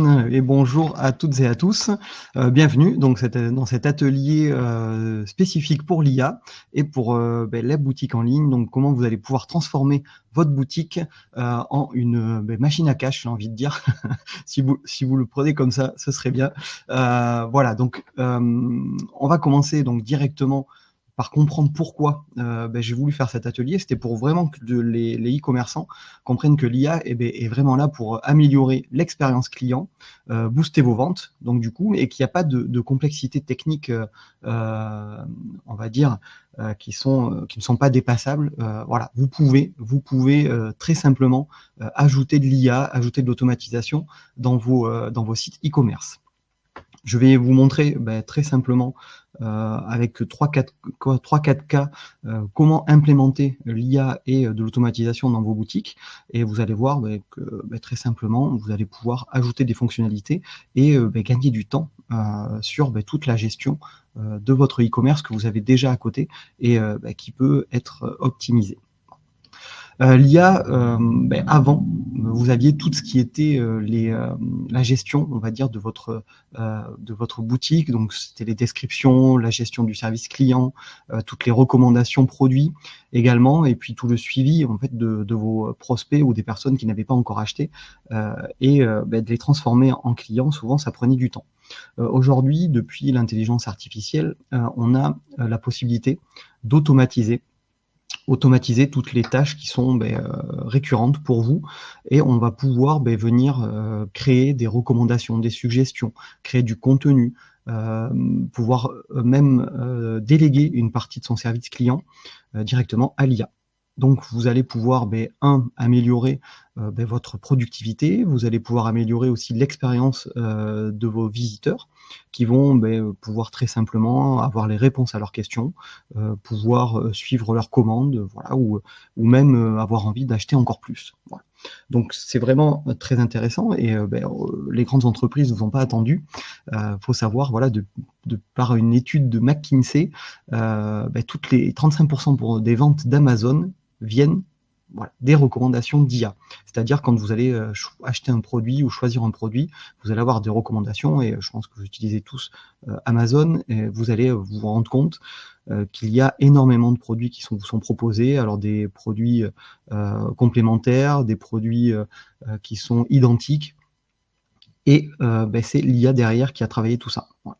Et bonjour à toutes et à tous. Bienvenue donc dans cet atelier spécifique pour l'IA et pour la boutique en ligne. Donc comment vous allez pouvoir transformer votre boutique en une machine à cash, j'ai envie de dire. Si vous le prenez comme ça, ce serait bien. Voilà, donc on va commencer donc directement par comprendre pourquoi j'ai voulu faire cet atelier. C'était pour vraiment que les e-commerçants comprennent que l'IA est vraiment là pour améliorer l'expérience client, booster vos ventes, donc du coup, et qu'il n'y a pas de complexité technique, on va dire, qui ne sont pas dépassables. Voilà, vous pouvez très simplement ajouter de l'IA, ajouter de l'automatisation dans vos sites e-commerce. Je vais vous montrer très simplement avec 3-4 cas comment implémenter l'IA et de l'automatisation dans vos boutiques. Et vous allez voir que très simplement, vous allez pouvoir ajouter des fonctionnalités et gagner du temps sur toute la gestion de votre e-commerce que vous avez déjà à côté et qui peut être optimisé. L'IA, avant, vous aviez tout ce qui était la gestion, on va dire, de votre boutique. Donc, c'était les descriptions, la gestion du service client, toutes les recommandations produits également, et puis tout le suivi en fait de vos prospects ou des personnes qui n'avaient pas encore acheté, de les transformer en clients. Souvent, ça prenait du temps. Aujourd'hui, depuis l'intelligence artificielle, on a la possibilité d'automatiser toutes les tâches qui sont récurrentes pour vous et on va pouvoir venir créer des recommandations, des suggestions, créer du contenu, pouvoir même déléguer une partie de son service client directement à l'IA. Donc vous allez pouvoir améliorer votre productivité, vous allez pouvoir améliorer aussi l'expérience de vos visiteurs qui vont pouvoir très simplement avoir les réponses à leurs questions, pouvoir suivre leurs commandes, voilà, ou même avoir envie d'acheter encore plus. Voilà. Donc c'est vraiment très intéressant et les grandes entreprises ne vous ont pas attendu. Faut savoir, voilà, par une étude de McKinsey, toutes les 35% des ventes d'Amazon viennent des recommandations d'IA. C'est-à-dire quand vous allez acheter un produit ou choisir un produit, vous allez avoir des recommandations et je pense que vous utilisez tous Amazon et vous allez vous rendre compte qu'il y a énormément de produits qui vous sont proposés, alors des produits complémentaires, des produits qui sont identiques et c'est l'IA derrière qui a travaillé tout ça. Voilà.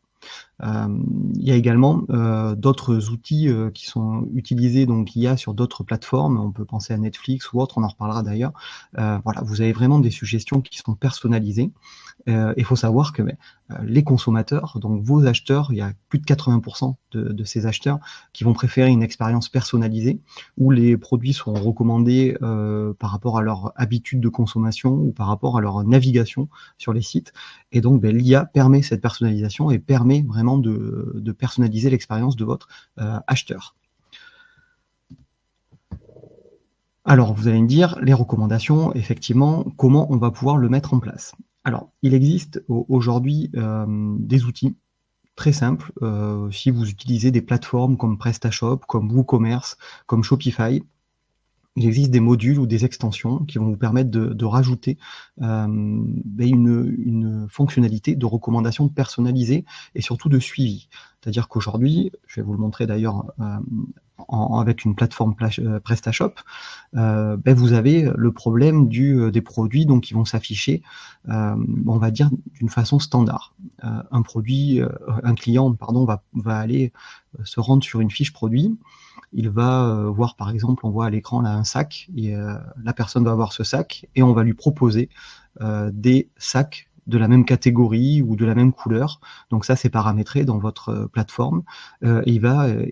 Il y a également d'autres outils qui sont utilisés, donc IA sur d'autres plateformes, on peut penser à Netflix ou autre, on en reparlera d'ailleurs. Voilà, vous avez vraiment des suggestions qui sont personnalisées. Il faut savoir que les consommateurs, donc vos acheteurs, il y a plus de 80% de ces acheteurs qui vont préférer une expérience personnalisée où les produits sont recommandés par rapport à leur habitude de consommation ou par rapport à leur navigation sur les sites. Et donc l'IA permet cette personnalisation et permet vraiment de personnaliser l'expérience de votre acheteur. Alors, vous allez me dire, les recommandations, effectivement, comment on va pouvoir le mettre en place? Alors, il existe aujourd'hui des outils très simples. Si vous utilisez des plateformes comme PrestaShop, comme WooCommerce, comme Shopify, il existe des modules ou des extensions qui vont vous permettre de rajouter une fonctionnalité de recommandation personnalisée et surtout de suivi. C'est-à-dire qu'aujourd'hui, je vais vous le montrer d'ailleurs avec une plateforme PrestaShop, vous avez le problème des produits donc, qui vont s'afficher, on va dire, d'une façon standard. Un client va aller se rendre sur une fiche produit, il va voir par exemple, on voit à l'écran là un sac, et la personne va voir ce sac et on va lui proposer des sacs de la même catégorie ou de la même couleur. Donc ça, c'est paramétré dans votre plateforme et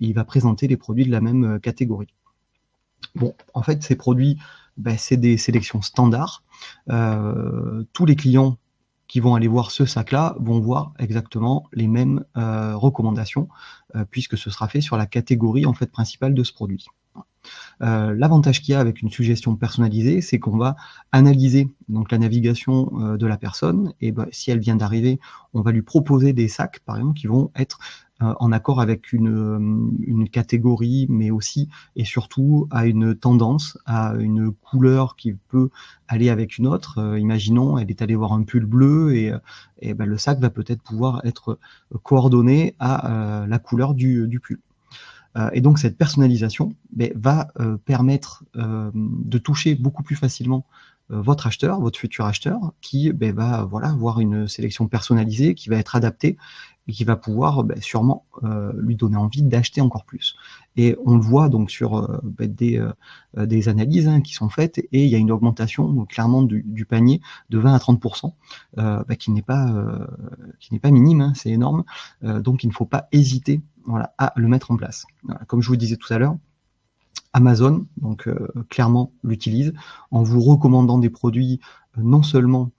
il va présenter les produits de la même catégorie. Bon, en fait, ces produits, c'est des sélections standards. Tous les clients qui vont aller voir ce sac-là vont voir exactement les mêmes recommandations puisque ce sera fait sur la catégorie en fait principale de ce produit. L'avantage qu'il y a avec une suggestion personnalisée, c'est qu'on va analyser donc la navigation de la personne et si elle vient d'arriver, on va lui proposer des sacs par exemple qui vont être en accord avec une catégorie, mais aussi et surtout à une tendance, à une couleur qui peut aller avec une autre. Imaginons, elle est allée voir un pull bleu et ben, le sac va peut-être pouvoir être coordonné à la couleur du pull. Et donc cette personnalisation va permettre de toucher beaucoup plus facilement votre acheteur, votre futur acheteur, qui va voilà, avoir une sélection personnalisée, qui va être adaptée et qui va pouvoir sûrement lui donner envie d'acheter encore plus. Et on le voit donc sur des analyses qui sont faites, et il y a une augmentation clairement du panier de 20 à 30%, qui n'est pas minime, c'est énorme. Donc il ne faut pas hésiter voilà, à le mettre en place. Voilà, comme je vous le disais tout à l'heure, Amazon, donc clairement l'utilise en vous recommandant des produits non seulement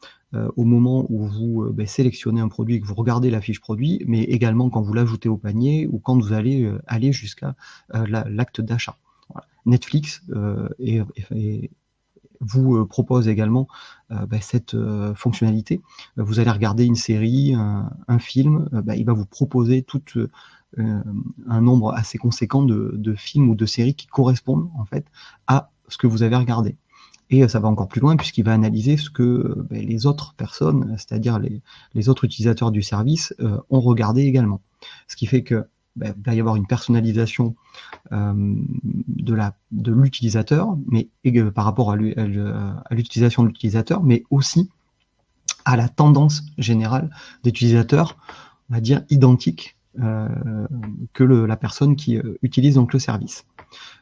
au moment où vous sélectionnez un produit et que vous regardez la fiche produit, mais également quand vous l'ajoutez au panier ou quand vous allez aller jusqu'à l'acte d'achat. Voilà. Netflix vous propose également cette fonctionnalité. Vous allez regarder une série, un film, il va vous proposer toute un nombre assez conséquent de films ou de séries qui correspondent en fait à ce que vous avez regardé. Et ça va encore plus loin puisqu'il va analyser ce que les autres personnes, c'est-à-dire les autres utilisateurs du service, ont regardé également. Ce qui fait que il va y avoir une personnalisation de l'utilisateur, mais par rapport à l'utilisation de l'utilisateur, mais aussi à la tendance générale d'utilisateurs, on va dire identiques que la personne qui utilise donc le service.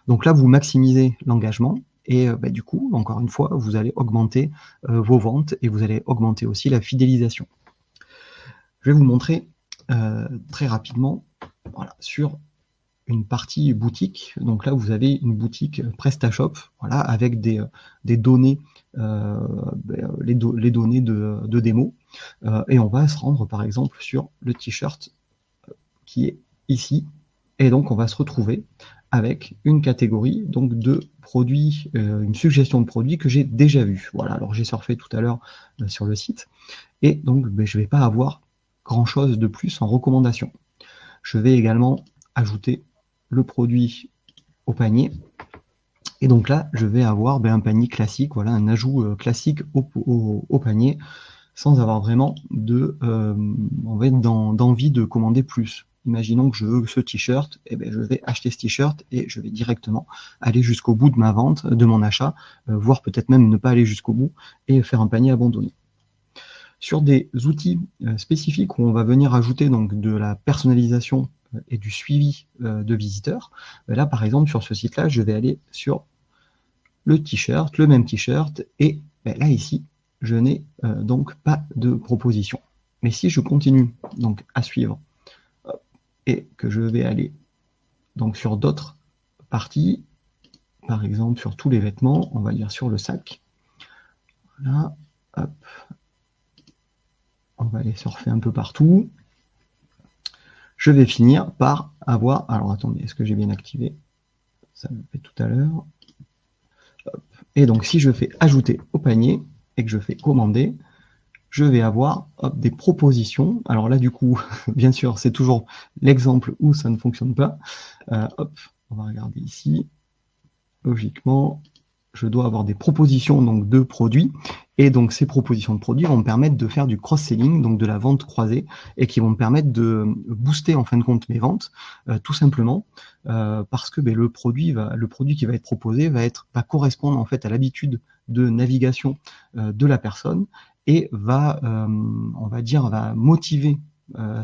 Donc là, vous maximisez l'engagement et du coup, encore une fois, vous allez augmenter vos ventes et vous allez augmenter aussi la fidélisation. Je vais vous montrer très rapidement voilà, sur une partie boutique. Donc là, vous avez une boutique PrestaShop, voilà, avec des données, les données de démo. Et on va se rendre, par exemple, sur le t-shirt qui est ici. Et donc, on va se retrouver avec une catégorie donc de produits, une suggestion de produits que j'ai déjà vu. Voilà, alors j'ai surfé tout à l'heure sur le site. Et donc, je ne vais pas avoir grand-chose de plus en recommandation. Je vais également ajouter le produit au panier. Et donc là, je vais avoir un panier classique, voilà, un ajout classique au panier, sans avoir vraiment d'envie de commander plus. Imaginons que je veux ce t-shirt, et je vais acheter ce t-shirt et je vais directement aller jusqu'au bout de ma vente, de mon achat, voire peut-être même ne pas aller jusqu'au bout et faire un panier abandonné. Sur des outils spécifiques où on va venir ajouter donc de la personnalisation et du suivi de visiteurs, là par exemple sur ce site-là, je vais aller sur le t-shirt, le même t-shirt, et là ici, je n'ai donc pas de proposition. Mais si je continue donc à suivre et que je vais aller donc sur d'autres parties, par exemple sur tous les vêtements, on va dire sur le sac, voilà, hop, on va aller surfer un peu partout. Je vais finir par avoir, alors attendez, est-ce que j'ai bien activé? Ça me fait tout à l'heure. Et donc si je fais ajouter au panier et que je fais commander, je vais avoir des propositions. Alors là du coup, bien sûr, c'est toujours l'exemple où ça ne fonctionne pas. Hop, on va regarder ici. Logiquement, je dois avoir des propositions donc de produits, et donc ces propositions de produits vont me permettre de faire du cross-selling, donc de la vente croisée, et qui vont me permettre de booster en fin de compte mes ventes, tout simplement parce que le produit qui va être proposé va correspondre en fait à l'habitude de navigation de la personne et va motiver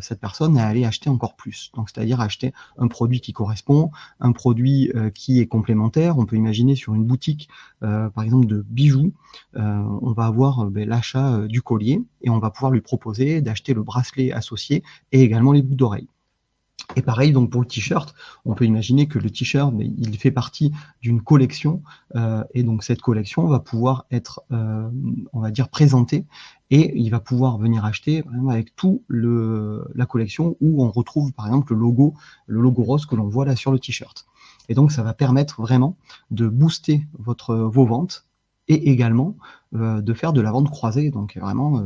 cette personne à aller acheter encore plus. Donc, c'est-à-dire acheter un produit qui correspond, un produit qui est complémentaire. On peut imaginer sur une boutique, par exemple, de bijoux, on va avoir l'achat du collier et on va pouvoir lui proposer d'acheter le bracelet associé et également les boucles d'oreilles. Et pareil, donc pour le t-shirt, on peut imaginer que le t-shirt, il fait partie d'une collection, et donc cette collection va pouvoir être, on va dire, présentée, et il va pouvoir venir acheter vraiment avec tout la collection où on retrouve par exemple le logo rose que l'on voit là sur le t-shirt. Et donc ça va permettre vraiment de booster vos ventes et également de faire de la vente croisée, donc vraiment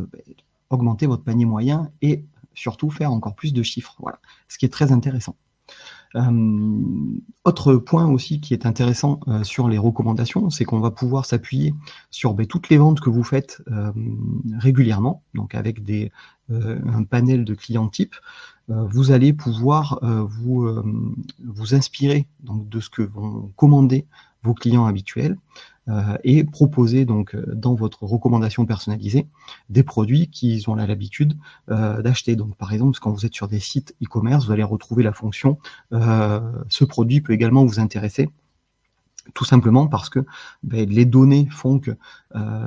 augmenter votre panier moyen et surtout faire encore plus de chiffres. Voilà, ce qui est très intéressant. Autre point aussi qui est intéressant sur les recommandations, c'est qu'on va pouvoir s'appuyer sur toutes les ventes que vous faites régulièrement, donc avec un panel de clients types. Vous allez pouvoir vous inspirer donc, de ce que vont commander vos clients habituels et proposer donc dans votre recommandation personnalisée des produits qu'ils ont l'habitude d'acheter. Donc par exemple, quand vous êtes sur des sites e-commerce, vous allez retrouver la fonction ce produit peut également vous intéresser, tout simplement parce que les données font que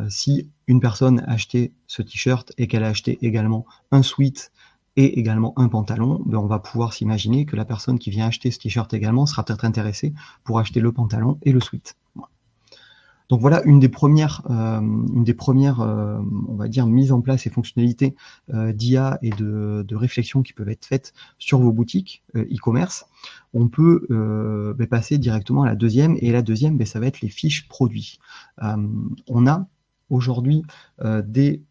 si une personne a acheté ce t-shirt et qu'elle a acheté également un sweat et également un pantalon, on va pouvoir s'imaginer que la personne qui vient acheter ce t-shirt également sera peut-être intéressée pour acheter le pantalon et le sweat. Donc voilà une des premières on va dire, mises en place et fonctionnalités d'IA et de réflexion qui peuvent être faites sur vos boutiques e-commerce. On peut passer directement à la deuxième, et la deuxième, ça va être les fiches produits. On a aujourd'hui des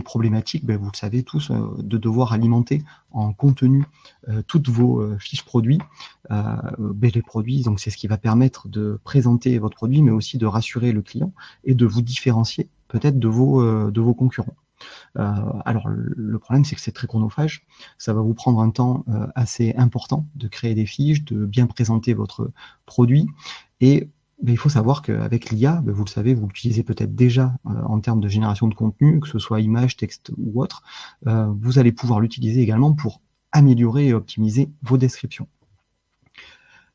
problématiques, vous le savez tous, de devoir alimenter en contenu toutes vos fiches produits. Les produits, donc c'est ce qui va permettre de présenter votre produit, mais aussi de rassurer le client et de vous différencier peut-être de vos concurrents. Alors le problème, c'est que c'est très chronophage, ça va vous prendre un temps assez important de créer des fiches, de bien présenter votre produit, et il faut savoir qu'avec l'IA, vous le savez, vous l'utilisez peut-être déjà en termes de génération de contenu, que ce soit image, texte ou autre, vous allez pouvoir l'utiliser également pour améliorer et optimiser vos descriptions.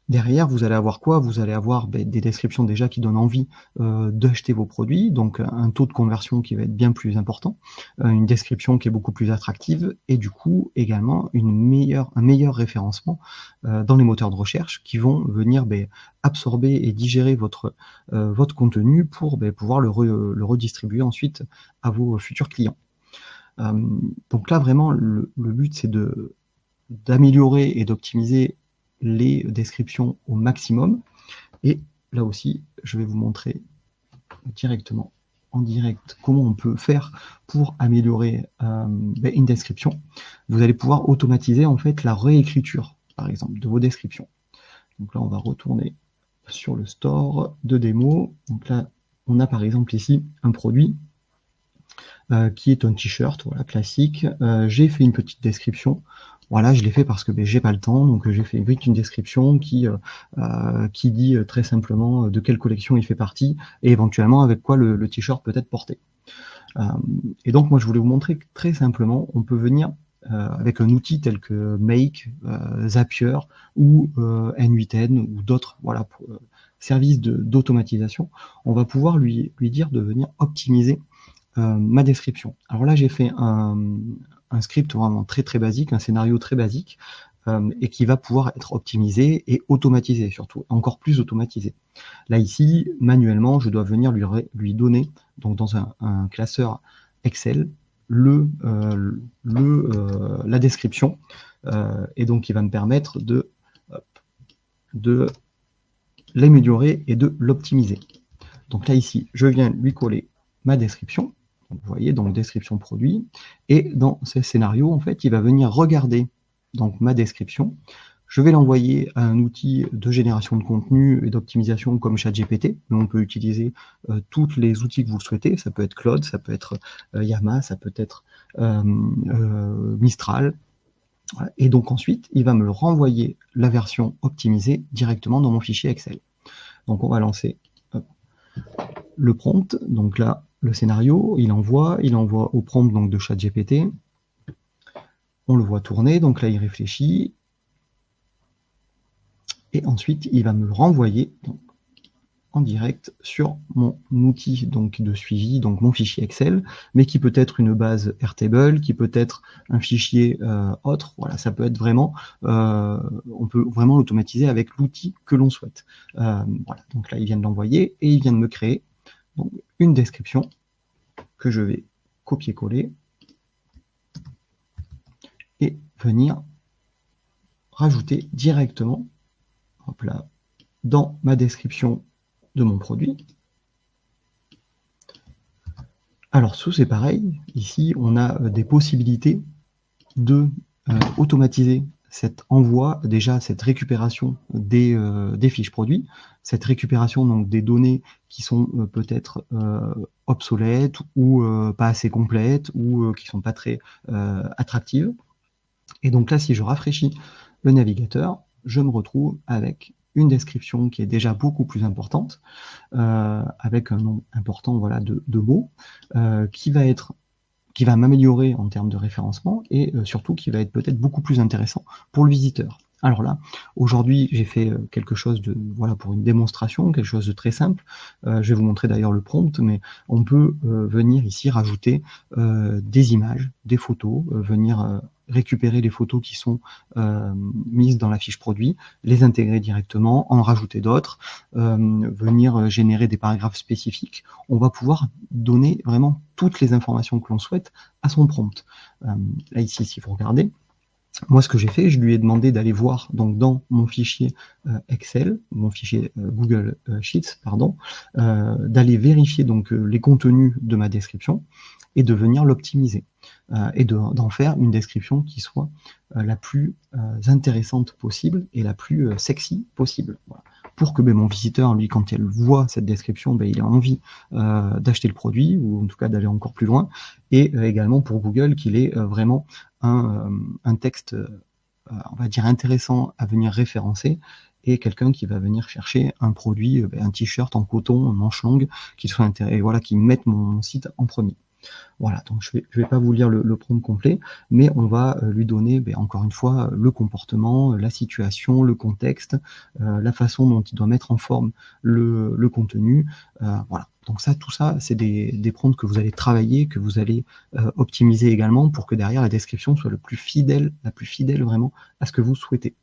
Derrière, vous allez avoir quoi? Vous allez avoir des descriptions déjà qui donnent envie d'acheter vos produits, donc un taux de conversion qui va être bien plus important, une description qui est beaucoup plus attractive, et du coup également un meilleur référencement dans les moteurs de recherche qui vont venir absorber et digérer votre contenu pour pouvoir le redistribuer ensuite à vos futurs clients. Donc là, vraiment, le but, c'est d'améliorer et d'optimiser les descriptions au maximum. Et là aussi, je vais vous montrer directement en direct comment on peut faire pour améliorer une description. Vous allez pouvoir automatiser en fait la réécriture, par exemple, de vos descriptions. Donc là, on va retourner sur le store de démo. Donc là, on a par exemple ici un produit qui est un t-shirt, voilà, classique. J'ai fait une petite description. Voilà, je l'ai fait parce que j'ai pas le temps, donc j'ai fait vite une description qui dit très simplement de quelle collection il fait partie et éventuellement avec quoi le t-shirt peut être porté. Et donc moi je voulais vous montrer que très simplement on peut venir avec un outil tel que Make, Zapier ou N8N ou d'autres services d'automatisation, on va pouvoir lui dire de venir optimiser ma description. Alors là j'ai fait un script vraiment très très basique, un scénario très basique, et qui va pouvoir être optimisé et automatisé, surtout, encore plus automatisé. Là ici, manuellement, je dois venir lui donner, donc dans un classeur Excel, la description, et donc il va me permettre de l'améliorer et de l'optimiser. Donc là ici, je viens lui coller ma description. Donc, vous voyez, donc description produit, et dans ce scénario, en fait, il va venir regarder donc ma description. Je vais l'envoyer à un outil de génération de contenu et d'optimisation comme ChatGPT, mais on peut utiliser tous les outils que vous souhaitez. Ça peut être Claude, ça peut être Llama, ça peut être Mistral. Voilà. Et donc ensuite, il va me renvoyer la version optimisée directement dans mon fichier Excel. Donc on va lancer le prompt. Donc là, le scénario, il envoie au prompt donc, de ChatGPT. On le voit tourner, donc là il réfléchit. Et ensuite, il va me le renvoyer donc, en direct sur mon outil donc, de suivi, donc mon fichier Excel, mais qui peut être une base Airtable, qui peut être un fichier autre. Voilà, ça peut être vraiment, on peut vraiment l'automatiser avec l'outil que l'on souhaite. Voilà, donc là il vient de l'envoyer et il vient de me créer donc, une description que je vais copier-coller et venir rajouter directement hop là, dans ma description de mon produit. Alors, c'est pareil. Ici, on a des possibilités de automatiser cet envoi, déjà cette récupération des fiches produits, cette récupération donc des données qui sont peut-être obsolètes ou pas assez complètes ou qui sont pas très attractives. Et donc là, si je rafraîchis le navigateur, je me retrouve avec une description qui est déjà beaucoup plus importante, avec un nombre important voilà, de mots, qui va m'améliorer en termes de référencement et surtout qui va être peut-être beaucoup plus intéressant pour le visiteur. Alors là, aujourd'hui, j'ai fait quelque chose de, voilà, pour une démonstration, quelque chose de très simple. Je vais vous montrer d'ailleurs le prompt, mais on peut venir ici rajouter des images, des photos, venir récupérer les photos qui sont mises dans la fiche produit, les intégrer directement, en rajouter d'autres, venir générer des paragraphes spécifiques. On va pouvoir donner vraiment toutes les informations que l'on souhaite à son prompt. Là ici, si vous regardez, moi, ce que j'ai fait, je lui ai demandé d'aller voir donc dans mon fichier Excel, mon fichier Google Sheets, pardon, d'aller vérifier donc les contenus de ma description et de venir l'optimiser et d'en faire une description qui soit la plus intéressante possible et la plus sexy possible. Voilà. Pour que mon visiteur, lui, quand il voit cette description, il a envie d'acheter le produit ou en tout cas d'aller encore plus loin, et également pour Google qu'il ait vraiment un texte, on va dire, intéressant à venir référencer et quelqu'un qui va venir chercher un produit, un t-shirt en coton, en manche longue, qui soit intéressé, voilà, qui mette mon site en premier. Voilà, donc je vais pas vous lire le prompt complet, mais on va lui donner, encore une fois, le comportement, la situation, le contexte, la façon dont il doit mettre en forme le contenu. Voilà. Donc ça, tout ça, c'est des prompts que vous allez travailler, que vous allez optimiser également pour que derrière la description soit la plus fidèle vraiment à ce que vous souhaitez.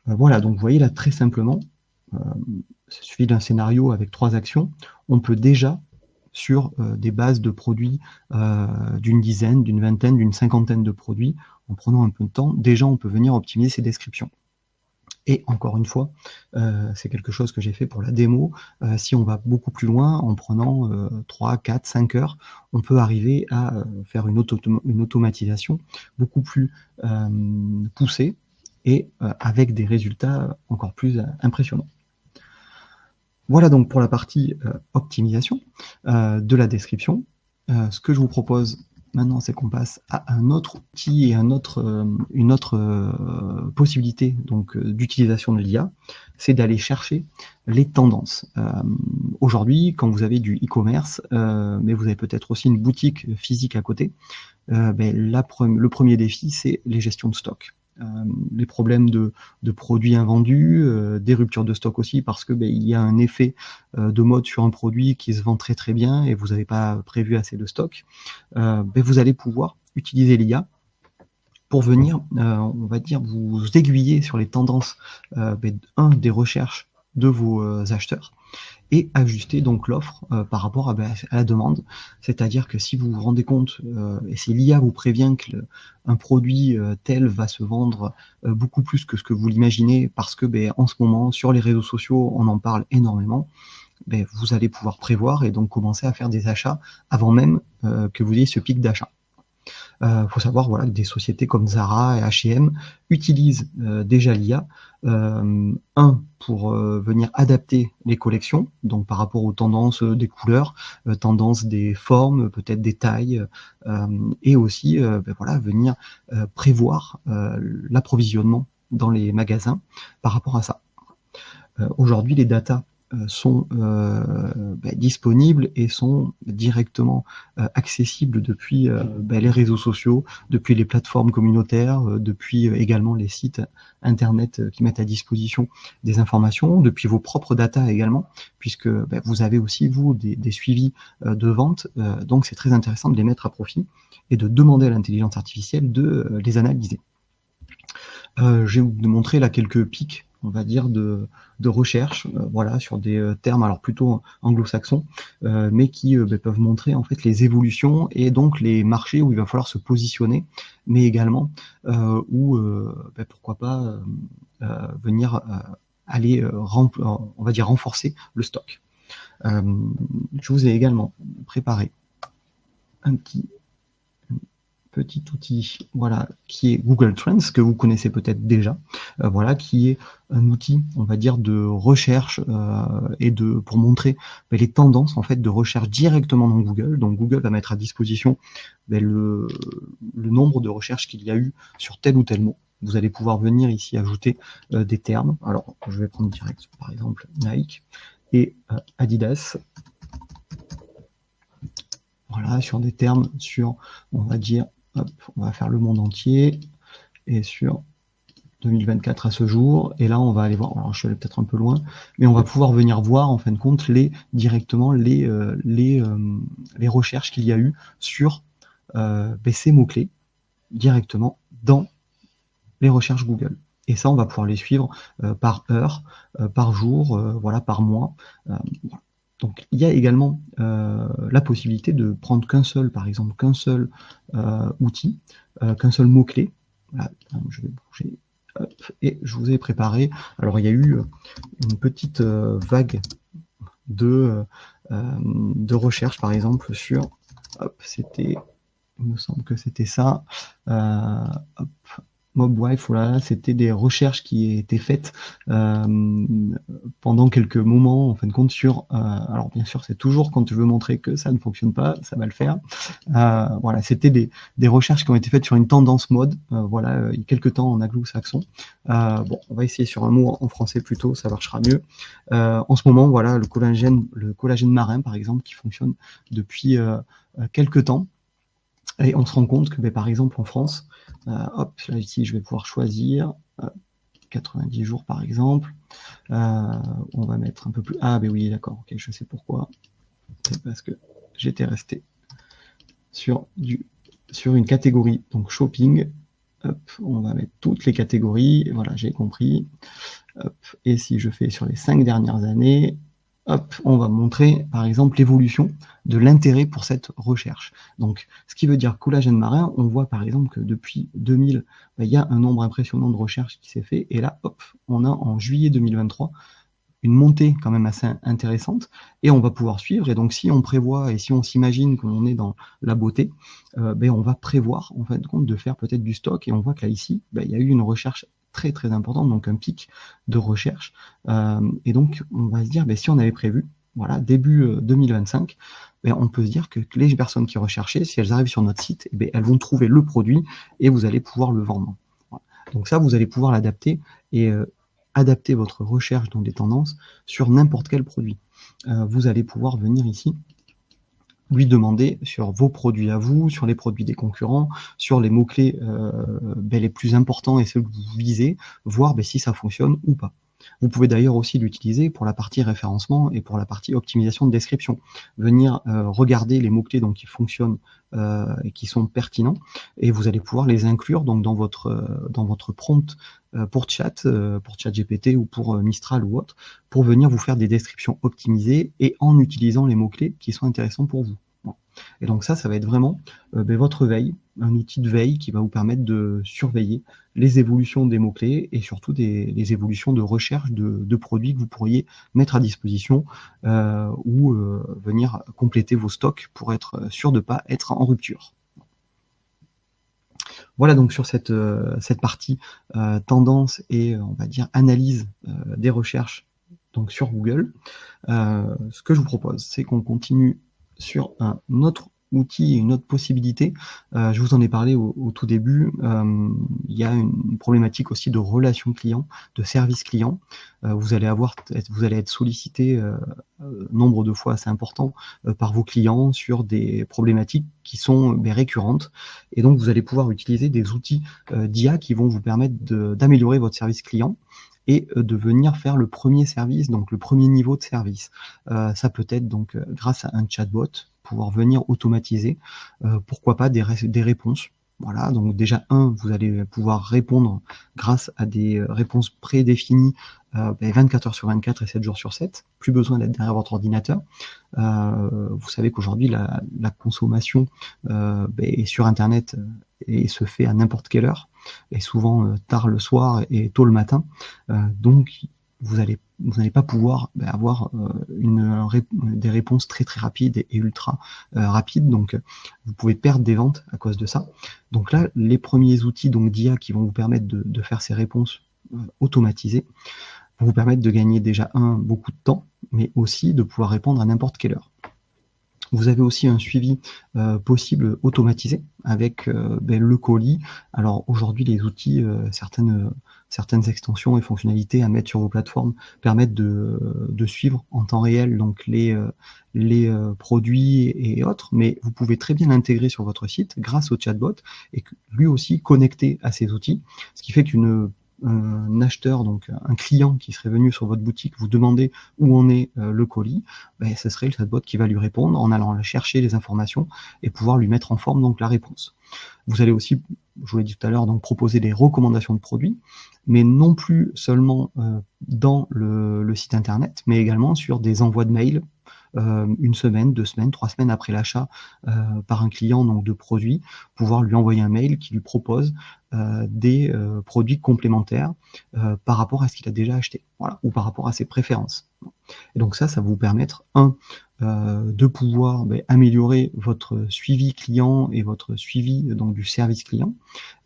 Voilà, donc vous voyez là très simplement, il suffit d'un scénario avec 3 actions, on peut déjà sur des bases de produits d'une dizaine, d'une vingtaine, d'une cinquantaine de produits, en prenant un peu de temps, déjà on peut venir optimiser ces descriptions. Et encore une fois, c'est quelque chose que j'ai fait pour la démo, si on va beaucoup plus loin, en prenant 3, 4, 5 heures, on peut arriver à faire une automatisation beaucoup plus poussée et avec des résultats encore plus impressionnants. Voilà donc pour la partie optimisation de la description. Ce que je vous propose maintenant, c'est qu'on passe à un autre outil et une autre possibilité donc d'utilisation de l'IA, c'est d'aller chercher les tendances. Aujourd'hui, quand vous avez du e-commerce, mais vous avez peut-être aussi une boutique physique à côté, le premier défi, c'est les gestions de stock. Les problèmes de produits invendus, des ruptures de stock aussi parce que il y a un effet de mode sur un produit qui se vend très très bien et vous n'avez pas prévu assez de stock. Vous allez pouvoir utiliser l'IA pour venir, on va dire, vous aiguiller sur les tendances des recherches de vos acheteurs et ajuster donc l'offre par rapport à la demande. C'est-à-dire que si vous vous rendez compte, et si l'IA vous prévient qu'un produit tel va se vendre beaucoup plus que ce que vous l'imaginez, parce que en ce moment, sur les réseaux sociaux, on en parle énormément, vous allez pouvoir prévoir et donc commencer à faire des achats avant même que vous ayez ce pic d'achat. Faut savoir voilà, que des sociétés comme Zara et H&M utilisent déjà l'IA, pour venir adapter les collections, donc par rapport aux tendances des couleurs, tendances des formes, peut-être des tailles, et aussi voilà, venir prévoir l'approvisionnement dans les magasins par rapport à ça. Aujourd'hui, les datas sont disponibles et sont directement accessibles depuis les réseaux sociaux, depuis les plateformes communautaires, depuis également les sites internet qui mettent à disposition des informations, depuis vos propres datas également, puisque vous avez aussi, vous, des suivis de vente, donc c'est très intéressant de les mettre à profit et de demander à l'intelligence artificielle de les analyser. Je vais vous montrer là quelques pics, on va dire, de recherche, voilà, sur des termes alors plutôt anglo-saxons, mais qui peuvent montrer en fait les évolutions et donc les marchés où il va falloir se positionner, mais également où pourquoi pas venir aller on va dire renforcer le stock. Je vous ai également préparé une petit outil, voilà, qui est Google Trends, que vous connaissez peut-être déjà, voilà, qui est un outil, on va dire, de recherche et pour montrer les tendances en fait de recherche directement dans Google. Donc Google va mettre à disposition le nombre de recherches qu'il y a eu sur tel ou tel mot. Vous allez pouvoir venir ici ajouter des termes. Alors, je vais prendre direct, par exemple, Nike et Adidas. Voilà, sur des termes, sur, on va dire, hop, on va faire le monde entier, et sur 2024 à ce jour, et là on va aller voir, alors je suis allé peut-être un peu loin, mais on va pouvoir venir voir en fin de compte directement les recherches qu'il y a eu sur ces mots-clés directement dans les recherches Google. Et ça, on va pouvoir les suivre par heure, par jour, voilà, par mois. Voilà. Donc, il y a également la possibilité de prendre par exemple, qu'un seul outil, qu'un seul mot-clé. Voilà, je vais bouger. Hop, et je vous ai préparé. Alors, il y a eu une petite vague de recherche, par exemple, sur. Hop, il me semble que c'était ça. Hop, MobWife, voilà, c'était des recherches qui étaient faites pendant quelques moments, en fin de compte, alors bien sûr, c'est toujours quand je veux montrer que ça ne fonctionne pas, ça va le faire. Voilà, c'était des recherches qui ont été faites sur une tendance mode, voilà, il y a quelques temps en anglo-saxon. Bon, on va essayer sur un mot en français plutôt, ça marchera mieux. En ce moment, voilà, le collagène marin, par exemple, qui fonctionne depuis quelques temps. Et on se rend compte que, par exemple, en France, hop, là ici, je vais pouvoir choisir 90 jours, par exemple. On va mettre un peu plus. Ah, ben oui, d'accord, ok, je sais pourquoi. C'est parce que j'étais resté sur une catégorie, donc shopping. Hop, on va mettre toutes les catégories. Voilà, j'ai compris. Hop, et si je fais sur les 5 dernières années, hop, on va montrer, par exemple, l'évolution de l'intérêt pour cette recherche. Donc, ce qui veut dire collagène marin, on voit par exemple que depuis 2000, il y a un nombre impressionnant de recherches qui s'est fait. Et là, hop, on a en juillet 2023 une montée quand même assez intéressante, et on va pouvoir suivre. Et donc, si on prévoit et si on s'imagine qu'on est dans la beauté, on va prévoir, en fin de compte, de faire peut-être du stock. Et on voit que là, ici, il y a eu une recherche très très importante, donc un pic de recherche. Et donc, on va se dire, si on avait prévu, voilà, début 2025, on peut se dire que les personnes qui recherchaient, si elles arrivent sur notre site, elles vont trouver le produit et vous allez pouvoir le vendre. Voilà. Donc ça, vous allez pouvoir l'adapter et adapter votre recherche dans des tendances sur n'importe quel produit. Vous allez pouvoir venir ici lui demander sur vos produits à vous, sur les produits des concurrents, sur les mots-clés les plus importants et ceux que vous visez, voir si ça fonctionne ou pas. Vous pouvez d'ailleurs aussi l'utiliser pour la partie référencement et pour la partie optimisation de description. Venir regarder les mots-clés qui fonctionnent et qui sont pertinents, et vous allez pouvoir les inclure donc dans votre prompt pour ChatGPT ou pour Mistral ou autre, pour venir vous faire des descriptions optimisées et en utilisant les mots-clés qui sont intéressants pour vous. Bon. Et donc ça va être vraiment votre veille, un outil de veille qui va vous permettre de surveiller les évolutions des mots-clés et surtout les évolutions de recherche de produits que vous pourriez mettre à disposition ou venir compléter vos stocks pour être sûr de ne pas être en rupture. Voilà donc sur cette partie tendance et on va dire analyse des recherches donc sur Google. Ce que je vous propose, c'est qu'on continue sur un autre outil, une autre possibilité. Je vous en ai parlé au tout début. Il y a une problématique aussi de relation client, de service client. Vous allez être sollicité nombre de fois assez important par vos clients sur des problématiques qui sont récurrentes. Et donc, vous allez pouvoir utiliser des outils d'IA qui vont vous permettre d'améliorer votre service client et de venir faire le premier service, donc le premier niveau de service. Ça peut être donc grâce à un chatbot, pouvoir venir automatiser, pourquoi pas des réponses. Voilà, donc déjà, vous allez pouvoir répondre grâce à des réponses prédéfinies 24 heures sur 24 et 7 jours sur 7. Plus besoin d'être derrière votre ordinateur. Vous savez qu'aujourd'hui, la consommation est sur Internet et se fait à n'importe quelle heure, et souvent tard le soir et tôt le matin. Donc, vous n'allez pas pouvoir avoir des réponses très très rapides et ultra rapides, donc vous pouvez perdre des ventes à cause de ça. Donc là, les premiers outils donc d'IA qui vont vous permettre de faire ces réponses automatisées vont vous permettre de gagner déjà beaucoup de temps, mais aussi de pouvoir répondre à n'importe quelle heure. Vous avez aussi un suivi possible automatisé avec le colis. Alors aujourd'hui, les outils, certaines extensions et fonctionnalités à mettre sur vos plateformes permettent de suivre en temps réel donc les produits et autres, mais vous pouvez très bien l'intégrer sur votre site grâce au chatbot et lui aussi connecté à ces outils, ce qui fait un acheteur, donc un client qui serait venu sur votre boutique vous demander où en est le colis, ce serait le chatbot qui va lui répondre en allant chercher les informations et pouvoir lui mettre en forme donc la réponse. Vous allez aussi, je vous l'ai dit tout à l'heure, donc proposer des recommandations de produits, mais non plus seulement dans le site internet, mais également sur des envois de mails 1 semaine, 2 semaines, 3 semaines après l'achat par un client donc de produits, pouvoir lui envoyer un mail qui lui propose des produits complémentaires par rapport à ce qu'il a déjà acheté, voilà, ou par rapport à ses préférences. Et donc ça va vous permettre, de pouvoir améliorer votre suivi client et votre suivi donc du service client,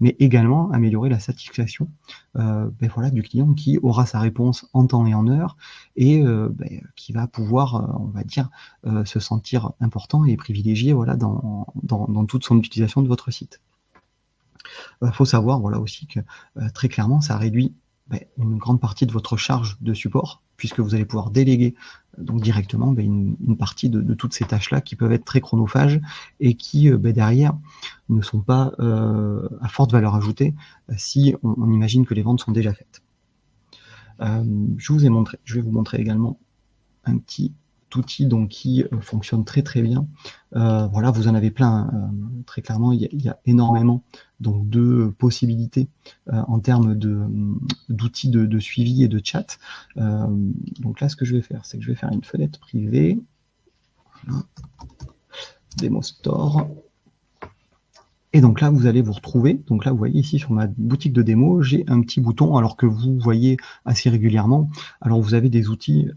mais également améliorer la satisfaction voilà, du client qui aura sa réponse en temps et en heure et qui va pouvoir, on va dire, se sentir important et privilégié voilà, dans toute son utilisation de votre site. Faut savoir voilà, aussi que très clairement, ça réduit une grande partie de votre charge de support, puisque vous allez pouvoir déléguer donc directement une partie de toutes ces tâches-là qui peuvent être très chronophages et qui derrière ne sont pas à forte valeur ajoutée si on imagine que les ventes sont déjà faites. Je vais vous montrer également un petit outil donc qui fonctionne très très bien. Voilà, vous en avez plein. Très clairement, il y a énormément donc de possibilités en termes d'outils de suivi et de chat. Donc là, ce que je vais faire, c'est que je vais faire une fenêtre privée, voilà. Demo Store. Et donc là, vous allez vous retrouver, donc là, vous voyez ici sur ma boutique de démo, j'ai un petit bouton, alors que vous voyez assez régulièrement. Alors vous avez des outils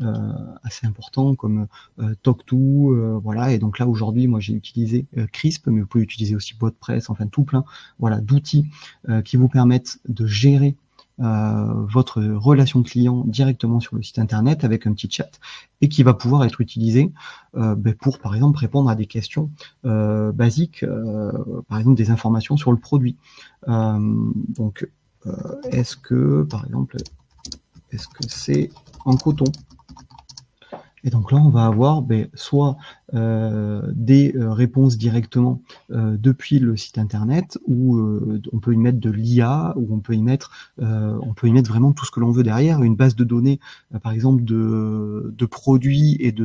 assez importants comme Talk2, voilà, et donc là, aujourd'hui, moi, j'ai utilisé Crisp, mais vous pouvez utiliser aussi WordPress, enfin tout plein, voilà, d'outils qui vous permettent de gérer votre relation client directement sur le site internet avec un petit chat et qui va pouvoir être utilisé pour par exemple répondre à des questions basiques, par exemple des informations sur le produit. Donc est-ce que par exemple est-ce que c'est en coton? Et donc là, on va avoir soit des réponses directement depuis le site internet, ou on peut y mettre de l'IA, ou on peut y mettre vraiment tout ce que l'on veut derrière, une base de données, par exemple de produits et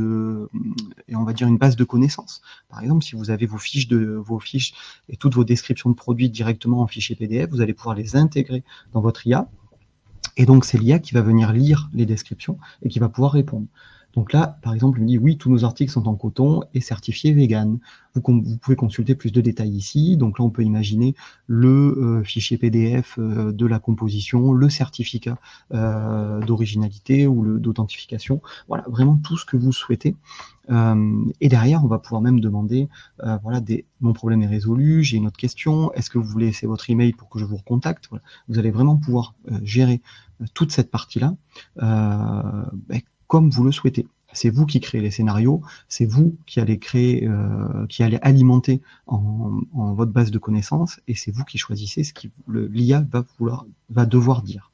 on va dire une base de connaissances. Par exemple, si vous avez vos fiches et toutes vos descriptions de produits directement en fichier PDF, vous allez pouvoir les intégrer dans votre IA. Et donc, c'est l'IA qui va venir lire les descriptions et qui va pouvoir répondre. Donc là, par exemple, il me dit oui, tous nos articles sont en coton et certifiés vegan. Vous pouvez consulter plus de détails ici. Donc là, on peut imaginer le fichier PDF de la composition, le certificat d'originalité ou d'authentification. Voilà, vraiment tout ce que vous souhaitez. Et derrière, on va pouvoir même demander, voilà, mon problème est résolu, j'ai une autre question, est-ce que vous voulez laisser votre email pour que je vous recontacte? Voilà. Vous allez vraiment pouvoir gérer toute cette partie-là comme vous le souhaitez. C'est vous qui créez les scénarios, c'est vous qui allez créer, qui allez alimenter en votre base de connaissances, et c'est vous qui choisissez ce que l'IA va devoir dire.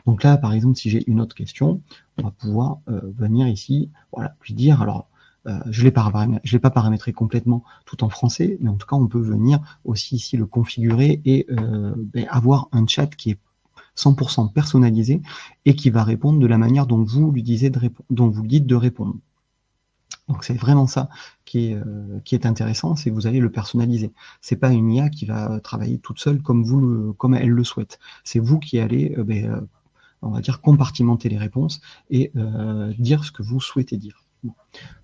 Donc là, par exemple, si j'ai une autre question, on va pouvoir venir ici, voilà, lui dire, alors, je l'ai pas paramétré complètement tout en français, mais en tout cas, on peut venir aussi ici le configurer et avoir un chat qui est 100% personnalisé et qui va répondre de la manière dont vous lui dites de répondre. Donc c'est vraiment ça qui est intéressant, c'est que vous allez le personnaliser. C'est pas une IA qui va travailler toute seule comme elle le souhaite. C'est vous qui allez, on va dire, compartimenter les réponses et dire ce que vous souhaitez dire.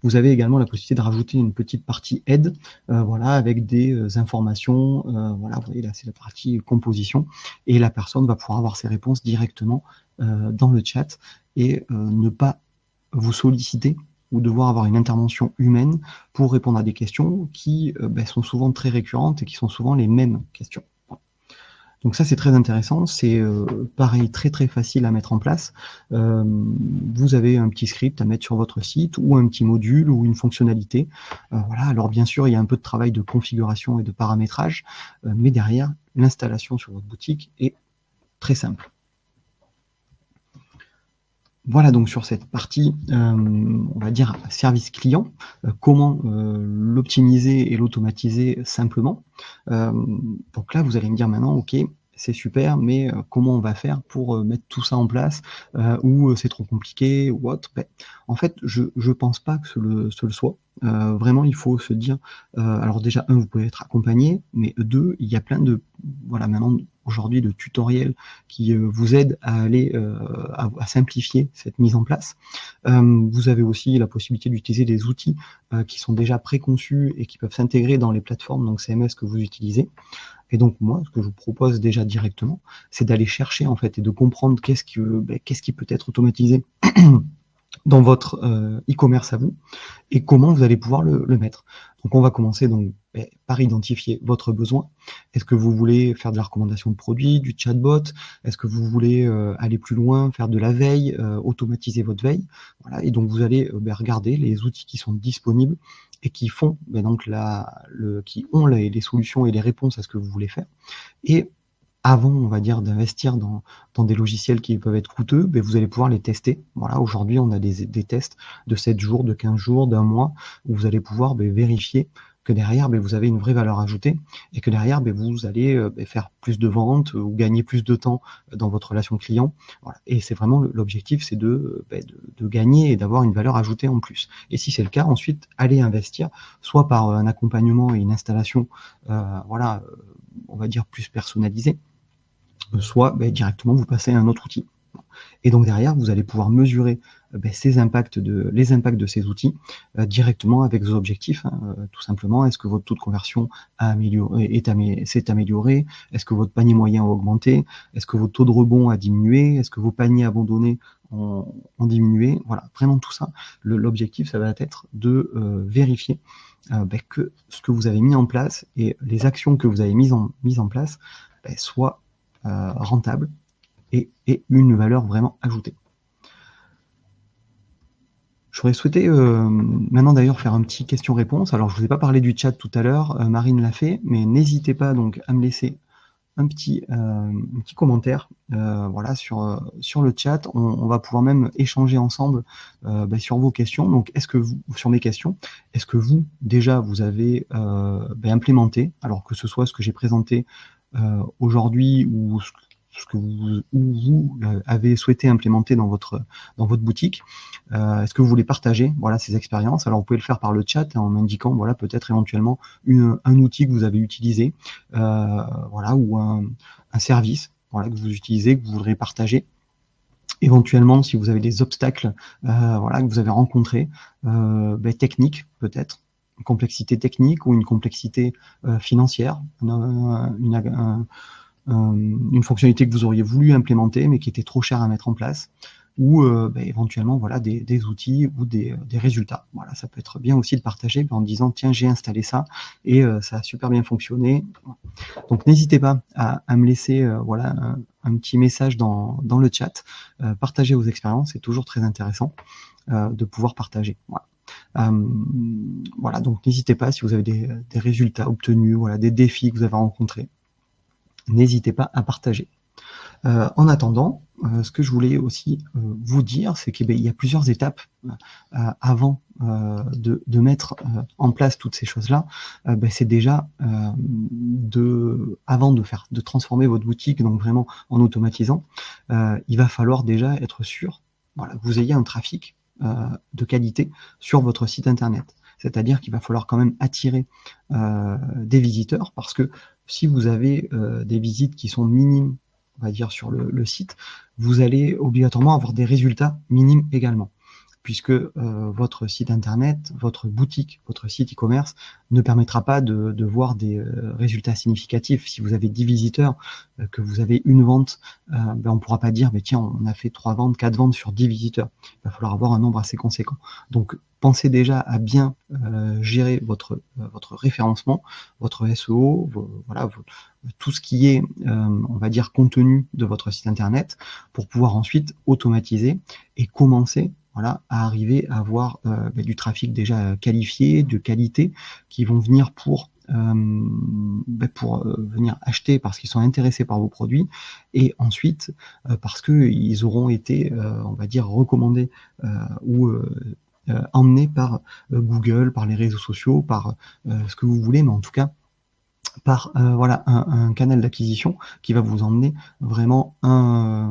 Vous avez également la possibilité de rajouter une petite partie aide, voilà, avec des informations. Voilà, vous voyez là, c'est la partie composition, et la personne va pouvoir avoir ses réponses directement dans le chat et ne pas vous solliciter ou devoir avoir une intervention humaine pour répondre à des questions qui sont souvent très récurrentes et qui sont souvent les mêmes questions. Donc ça, c'est très intéressant. C'est pareil, très très facile à mettre en place. Vous avez un petit script à mettre sur votre site ou un petit module ou une fonctionnalité. Voilà. Alors bien sûr, il y a un peu de travail de configuration et de paramétrage, mais derrière, l'installation sur votre boutique est très simple. Voilà donc sur cette partie, on va dire service client, comment l'optimiser et l'automatiser simplement. Donc là, vous allez me dire maintenant, ok, c'est super, mais comment on va faire pour mettre tout ça en place, ou c'est trop compliqué ou autre. En fait, je pense pas que ce le soit. Vraiment, il faut se dire, alors déjà, vous pouvez être accompagné, mais deux, il y a plein de, voilà, maintenant, aujourd'hui, de tutoriels qui vous aident à aller à simplifier cette mise en place. Vous avez aussi la possibilité d'utiliser des outils qui sont déjà préconçus et qui peuvent s'intégrer dans les plateformes donc CMS que vous utilisez. Et donc moi, ce que je vous propose déjà directement, c'est d'aller chercher en fait et de comprendre qu'est-ce qui peut être automatisé dans votre e-commerce à vous et comment vous allez pouvoir le mettre. Donc on va commencer donc par identifier votre besoin. Est-ce que vous voulez faire de la recommandation de produits, du chatbot? Est-ce que vous voulez aller plus loin, faire de la veille, automatiser votre veille? Voilà. Et donc vous allez regarder les outils qui sont disponibles et qui font donc qui ont les solutions et les réponses à ce que vous voulez faire. Et avant, on va dire, d'investir dans des logiciels qui peuvent être coûteux, vous allez pouvoir les tester. Voilà, aujourd'hui, on a des tests de 7 jours, de 15 jours, d'un mois, où vous allez pouvoir vérifier que derrière, vous avez une vraie valeur ajoutée et que derrière, vous allez faire plus de ventes ou gagner plus de temps dans votre relation client. Voilà. Et c'est vraiment l'objectif, c'est de gagner et d'avoir une valeur ajoutée en plus. Et si c'est le cas, ensuite, allez investir, soit par un accompagnement et une installation, voilà, on va dire plus personnalisée, soit directement vous passez à un autre outil. Et donc derrière, vous allez pouvoir mesurer les impacts de ces outils directement avec vos objectifs. Tout simplement, est-ce que votre taux de conversion s'est amélioré? Est-ce que votre panier moyen a augmenté? Est-ce que votre taux de rebond a diminué? Est-ce que vos paniers abandonnés ont diminué? Voilà, vraiment tout ça. L'objectif, ça va être de vérifier que ce que vous avez mis en place et les actions que vous avez mises en place soient rentables et une valeur vraiment ajoutée. J'aurais souhaité maintenant d'ailleurs faire un petit question-réponse. Alors je ne vous ai pas parlé du chat tout à l'heure, Marine l'a fait, mais n'hésitez pas donc à me laisser un petit commentaire voilà, sur le chat. On va pouvoir même échanger ensemble sur vos questions. Donc, sur mes questions, est-ce que vous, déjà, vous avez implémenté, alors que ce soit ce que j'ai présenté aujourd'hui ou ce que vous avez souhaité implémenter dans votre boutique. Est-ce que vous voulez partager voilà, ces expériences? Alors, vous pouvez le faire par le chat en m'indiquant voilà, peut-être éventuellement un outil que vous avez utilisé voilà, ou un service voilà, que vous utilisez, que vous voudrez partager. Éventuellement, si vous avez des obstacles voilà, que vous avez rencontrés, techniques peut-être, une complexité technique ou une complexité financière, une fonctionnalité que vous auriez voulu implémenter mais qui était trop chère à mettre en place, ou éventuellement voilà, des outils ou des résultats. Voilà, ça peut être bien aussi de partager en disant tiens, j'ai installé ça et ça a super bien fonctionné. Donc n'hésitez pas à me laisser voilà, un petit message dans le chat. Partagez vos expériences, c'est toujours très intéressant de pouvoir partager. Voilà. Voilà, donc n'hésitez pas si vous avez des résultats obtenus, voilà, des défis que vous avez rencontrés. N'hésitez pas à partager. En attendant, ce que je voulais aussi vous dire, c'est qu'il y a plusieurs étapes avant de mettre en place toutes ces choses-là. C'est déjà avant de transformer votre boutique, donc vraiment en automatisant, il va falloir déjà être sûr voilà, que vous ayez un trafic de qualité sur votre site internet. C'est-à-dire qu'il va falloir quand même attirer des visiteurs parce que si vous avez des visites qui sont minimes, on va dire, sur le site, vous allez obligatoirement avoir des résultats minimes également. puisque votre site internet, votre boutique, votre site e-commerce ne permettra pas de voir des résultats significatifs. Si vous avez 10 visiteurs, que vous avez une vente, ben on ne pourra pas dire mais tiens, on a fait 3 ventes, 4 ventes sur 10 visiteurs. Il va falloir avoir un nombre assez conséquent. Donc pensez déjà à bien gérer votre référencement, votre SEO, voilà, tout ce qui est, on va dire, contenu de votre site internet, pour pouvoir ensuite automatiser et commencer, voilà, à arriver à avoir du trafic déjà qualifié, de qualité, qui vont venir pour venir acheter parce qu'ils sont intéressés par vos produits, et ensuite parce qu'ils auront été, on va dire, recommandés ou emmenés par Google, par les réseaux sociaux, par ce que vous voulez, mais en tout cas par voilà, un canal d'acquisition qui va vous emmener vraiment un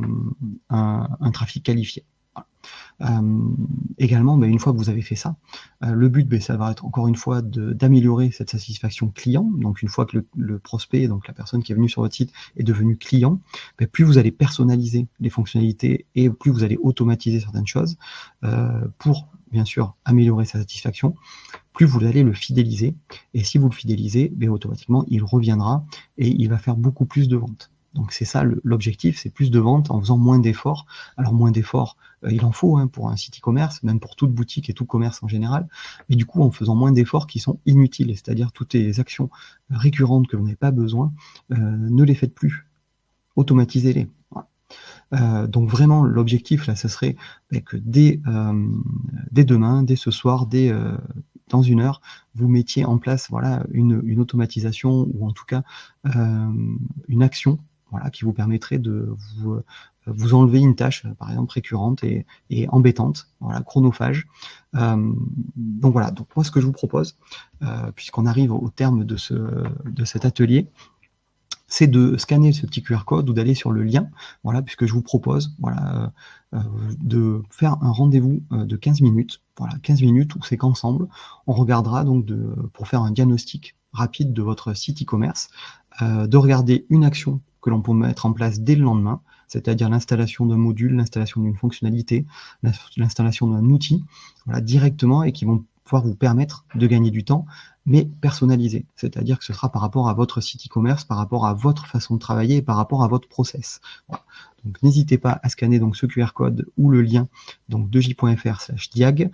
trafic qualifié. Voilà. Également, une fois que vous avez fait ça, le but, ça va être encore une fois d'améliorer cette satisfaction client. Donc une fois que le prospect, donc la personne qui est venue sur votre site, est devenu client, plus vous allez personnaliser les fonctionnalités et plus vous allez automatiser certaines choses pour bien sûr améliorer sa satisfaction, plus vous allez le fidéliser. Et si vous le fidélisez, automatiquement, il reviendra et il va faire beaucoup plus de ventes. Donc c'est ça l'objectif, c'est plus de ventes en faisant moins d'efforts. Alors moins d'efforts, il en faut pour un site e-commerce, même pour toute boutique et tout commerce en général, mais du coup en faisant moins d'efforts qui sont inutiles, c'est-à-dire toutes les actions récurrentes que vous n'avez pas besoin, ne les faites plus, automatisez-les. Voilà. Donc vraiment l'objectif là, ce serait que dès demain, dès ce soir, dans 1 heure, vous mettiez en place voilà, une automatisation, ou en tout cas une action, voilà, qui vous permettrait de vous enlever une tâche, par exemple récurrente et embêtante, voilà, chronophage. Donc voilà, donc moi ce que je vous propose, puisqu'on arrive au terme de cet atelier, c'est de scanner ce petit QR code ou d'aller sur le lien, voilà, puisque je vous propose, voilà, de faire un rendez-vous de 15 minutes, voilà, 15 minutes où c'est qu'ensemble, on regardera donc pour faire un diagnostic rapide de votre site e-commerce, de regarder une action que l'on peut mettre en place dès le lendemain, c'est-à-dire l'installation d'un module, l'installation d'une fonctionnalité, l'installation d'un outil, voilà, directement, et qui vont pouvoir vous permettre de gagner du temps, mais personnalisé. C'est-à-dire que ce sera par rapport à votre site e-commerce, par rapport à votre façon de travailler et par rapport à votre process. Voilà. Donc n'hésitez pas à scanner donc ce QR code ou le lien donc de j.fr/diag.